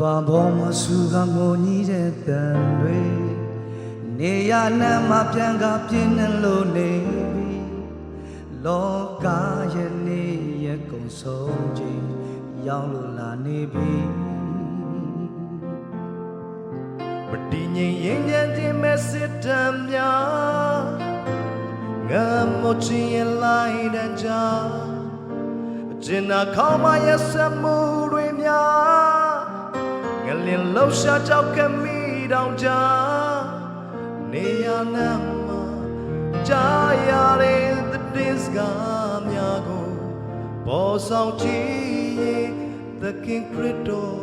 ဘာပေါ်မှာဆူကငိုညည်းတဲ့တန်တွေနေရလမ်းမှာပြန်ကပြင်းနေလို့နေပြီလောကရဲ့နေရကုန်ဆုံးချိန်ရောက်လို့လာနေပြီမတည်ငြိမ်ရင်ညံခြင်းမဲ့စစ်တမ်းများငါမချင်ရင်လိုက်တဲ့ကြာအကျဉ်းနာခေါင်းမရဲ့စမှုတွေများငလင်လှရှာကြောက်ကမိတောင်ကြာနေရနာမှာကြားရတဲ့သတင်းစကားများကိုပေါ်ဆောင်ကြည့်ရင်သခင်ခရစ်တော်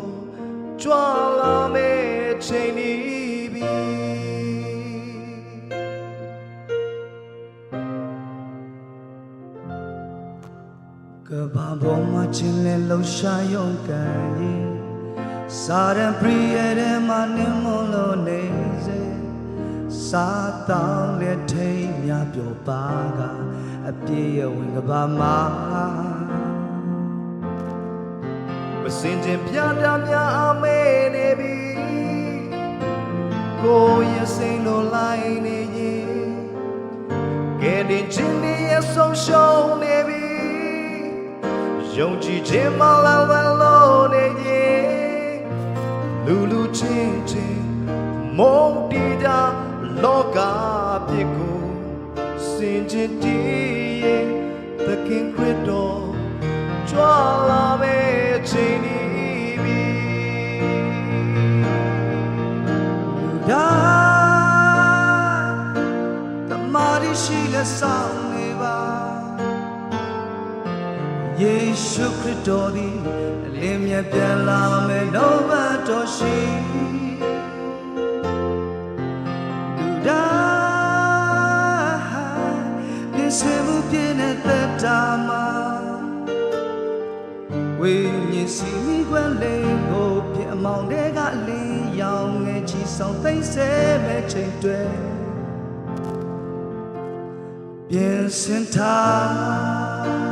ကြွလာမယ့်ချိန်ဤပြီကဘာပေါ်မှာချင်းလဲလှရှာရုံကန်ရင်စာရန်ပရိယေမှာနေမလို့နေစေစာတောင်းလက်ထိန်များပြောပါကအပြည့်ရဝင်ကဘာမှာမစင်ခြင်းပြတာများအမဲနေပြီကိုရဲ့စိတ်လိုလိုက်နေရင်ကဲတင်ချင်းရဲ့ဆုံးရှုံးနေပြီယုံကြည်ခြင်းမလာဝဲလို့နေရင်လူချင်းချင်းမုန်းတီးတာလောကပြေကိုစင်ခြင်းတည်ရဲ့သခင်ခရစ်တော်ကြွလာမယ့်ချိန်ဤပြီဒါတမာရီရှိလက်ဆောင်နေပါယေရှုခရစ်တော်သည်အလင်းမြတ်ပြန်လာမယ့်နှုတ်ဘတော်ရှိလူဒါပြည့်စုံမှုပြည့်တဲ့သက်တာမှာဝိညာဉ်စီမိခွက်လေးကိုပြအမောင်တွေကလင်းရောင်ငယ်ချီဆောင်သိမ့်ဆဲမဲ့ချိန်တွေပြင်စင်ထား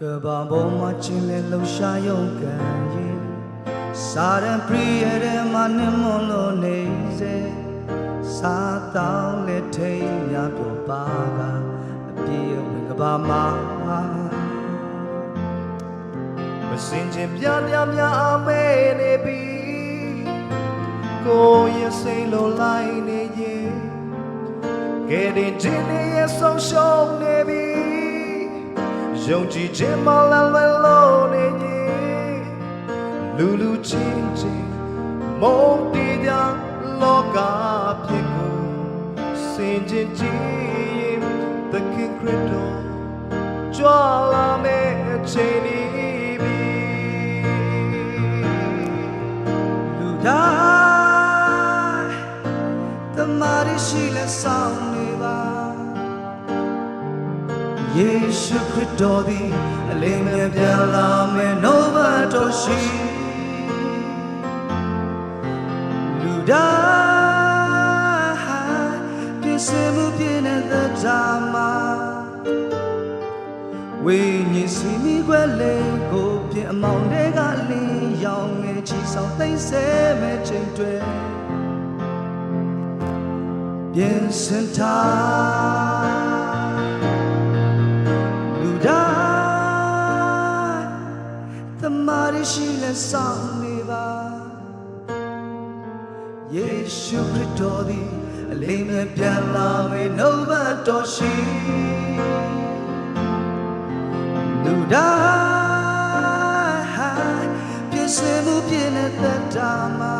ကဘာပေါ်မှာချင်းလဲလှရှာရုံကန်ရင်စာရန်ပရိယေမှာနေမလို့နေစေစာတောင်းလက်ထိန်များပြောပါကအပြည့်ဝင်ကဘာမှာမစင်ခြင်းပြများအမဲနေပြီကိုရဲ့စိတ်လိုလိုက်နေရင်ကဲတင်ခြင်းရဲ့ဆုံးရှုံးနေပြီယုံကြည်ခြင်းမလာလွယ်လို့နေရင်လူချင်းချင်းမုန်းတီးကြလောကပြေကိုစင်ခြင်းကြည်သခင်ခရစ်တော်ကြွလာမယ့်အချိန်ဤပြီလူတိုင်းတမာရီရှိလက်ဆောင်နေပါယေရှုခရစ်တော်သည်အလင်းမြတ်ပြန်လာမယ့်နှုတ်ဘတော်ရှိလူတိုင်းပြည့်စုံမှုပြည့်တဲ့သက်တာမှာဝိညာဉ်စီမိခွက်လေးကိုပြင်အမောင်တွေကလင်းရောင်ငယ်ချီဆောင်သိမ့်ဆဲမဲ့ချိန်တွေပြင်စင်ထားတမာရီရှိလက်ဆောင်နေပါယေရှုခရစ်တော်သည်အလင်းနဲ့ပြန်လာမယ့်နှုတ်ဘတော်ရှိလူတိုင်းပြည့်စုံမှုပြည့်တဲ့သက်တာမှာ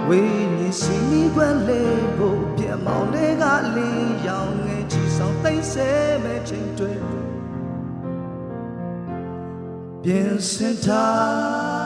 ဝ းညီစီမီကွယ်လေးကိုပြတ်မောင်းတွေကလေးရောင်ငယ်ချီဆောင်သိမ့်ဆဲမဲ့ချိန်တွေပြင်စင်ထား